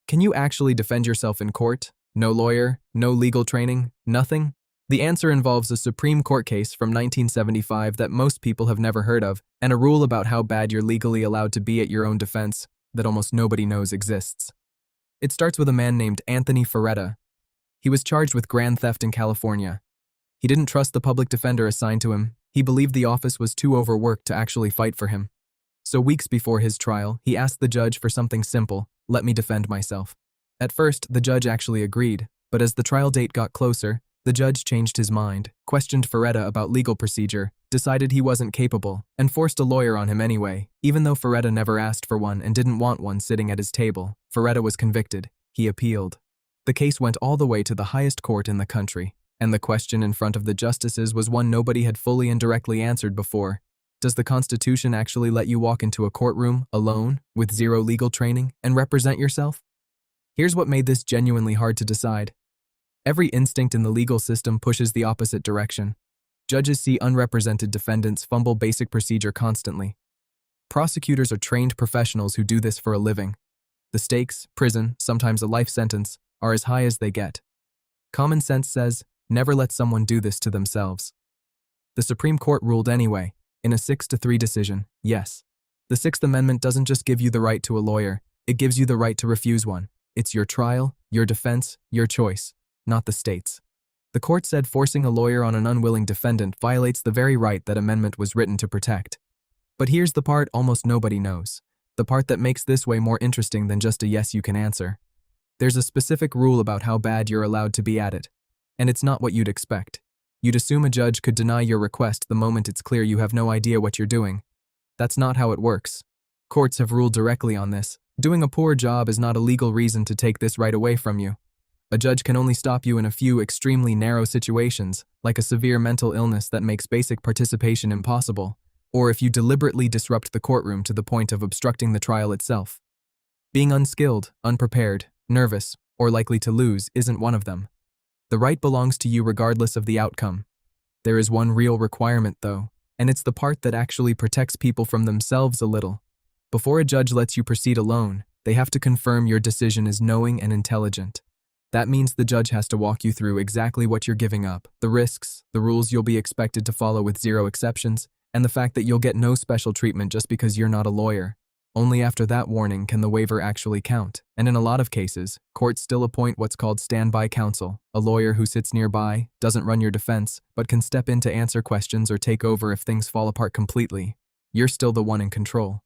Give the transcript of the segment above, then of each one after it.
Can you actually defend yourself in court? No lawyer, no legal training, nothing? The answer involves a Supreme Court case from 1975 that most people have never heard of, and a rule about how bad you're legally allowed to be at your own defense that almost nobody knows exists. It starts with a man named Anthony Faretta. He was charged with grand theft in California. He didn't trust the public defender assigned to him. He believed the office was too overworked to actually fight for him. So weeks before his trial, he asked the judge for something simple: let me defend myself. At first, the judge actually agreed, but as the trial date got closer, the judge changed his mind, questioned Faretta about legal procedure, decided he wasn't capable, and forced a lawyer on him anyway. Even though Faretta never asked for one and didn't want one sitting at his table, Faretta was convicted. He appealed. The case went all the way to the highest court in the country, and the question in front of the justices was one nobody had fully and directly answered before. Does the Constitution actually let you walk into a courtroom alone, with zero legal training, and represent yourself? Here's what made this genuinely hard to decide. Every instinct in the legal system pushes the opposite direction. Judges see unrepresented defendants fumble basic procedure constantly. Prosecutors are trained professionals who do this for a living. The stakes, prison, sometimes a life sentence, are as high as they get. Common sense says, never let someone do this to themselves. The Supreme Court ruled anyway, in a 6-3 decision, yes. The Sixth Amendment doesn't just give you the right to a lawyer, it gives you the right to refuse one. It's your trial, your defense, your choice, not the state's. The court said forcing a lawyer on an unwilling defendant violates the very right that amendment was written to protect. But here's the part almost nobody knows, the part that makes this way more interesting than just a yes you can answer. There's a specific rule about how bad you're allowed to be at it. And it's not what you'd expect. You'd assume a judge could deny your request the moment it's clear you have no idea what you're doing. That's not how it works. Courts have ruled directly on this. Doing a poor job is not a legal reason to take this right away from you. A judge can only stop you in a few extremely narrow situations, like a severe mental illness that makes basic participation impossible, or if you deliberately disrupt the courtroom to the point of obstructing the trial itself. Being unskilled, unprepared, nervous, or likely to lose isn't one of them. The right belongs to you regardless of the outcome. There is one real requirement, though, and it's the part that actually protects people from themselves a little. Before a judge lets you proceed alone, they have to confirm your decision is knowing and intelligent. That means the judge has to walk you through exactly what you're giving up, the risks, the rules you'll be expected to follow with zero exceptions, and the fact that you'll get no special treatment just because you're not a lawyer. Only after that warning can the waiver actually count, and in a lot of cases, courts still appoint what's called standby counsel, a lawyer who sits nearby, doesn't run your defense, but can step in to answer questions or take over if things fall apart completely. You're still the one in control.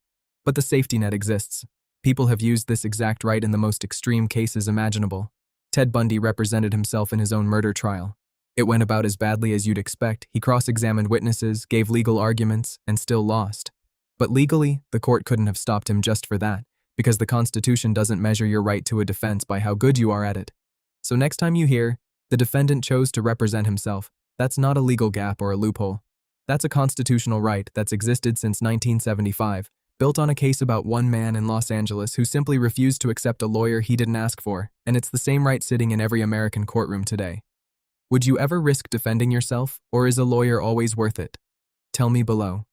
But the safety net exists. People have used this exact right in the most extreme cases imaginable. Ted Bundy represented himself in his own murder trial. It went about as badly as you'd expect. He cross-examined witnesses, gave legal arguments, and still lost. But legally, the court couldn't have stopped him just for that, because the Constitution doesn't measure your right to a defense by how good you are at it. So next time you hear, the defendant chose to represent himself, that's not a legal gap or a loophole. That's a constitutional right that's existed since 1975, built on a case about one man in Los Angeles who simply refused to accept a lawyer he didn't ask for, and it's the same right sitting in every American courtroom today. Would you ever risk defending yourself, or is a lawyer always worth it? Tell me below.